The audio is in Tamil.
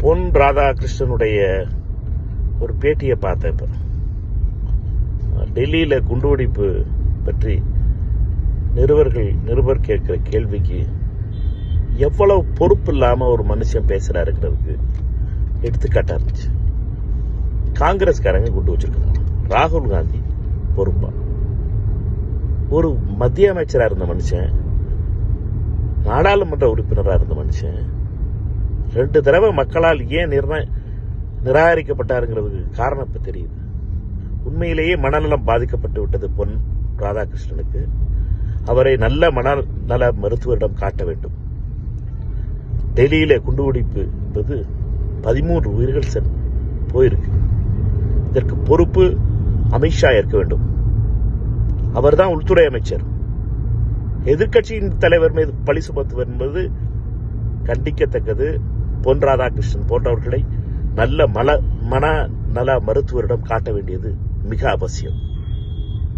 பொன் ராதாகிருஷ்ணனுடைய ஒரு பேட்டியை பார்த்தேன். இப்போ டெல்லியில் குண்டுவெடிப்பு பற்றி நிருபர் கேட்கிற கேள்விக்கு எவ்வளவு பொறுப்பு இல்லாம ஒரு மனுஷன் பேசுறாருங்கிறதுக்கு எடுத்துக்காட்டா இருந்துச்சு. காங்கிரஸ்காரங்க குண்டு வச்சிருக்காங்க, ராகுல் காந்தி பொறுப்பா? ஒரு மத்திய அமைச்சரா இருந்த மனுஷன், நாடாளுமன்ற உறுப்பினராக இருந்த மனுஷன் 2 தடவை மக்களால் ஏன் நிராகரிக்கப்பட்டாருங்கிறதுக்கு காரணம் இப்ப தெரியுது. உண்மையிலேயே மனநலம் பாதிக்கப்பட்டு விட்டது பொன் ராதாகிருஷ்ணனுக்கு. அவரை நல்ல மனநல மருத்துவரிடம் காட்ட வேண்டும். டெல்லியில குண்டுவெடிப்பு என்பது 13 உயிர்கள் போயிருக்கு. இதற்கு பொறுப்பு அமித்ஷா இருக்க வேண்டும். அவர்தான் உள்துறை அமைச்சர். எதிர்க்கட்சியின் தலைவர் மீது பழி சுமத்துவது என்பது கண்டிக்கத்தக்கது. பொன் ராதாகிருஷ்ணன் போன்றவர்களை நல்ல மனநல மருத்துவரிடம் காட்ட வேண்டியது மிக அவசியம்.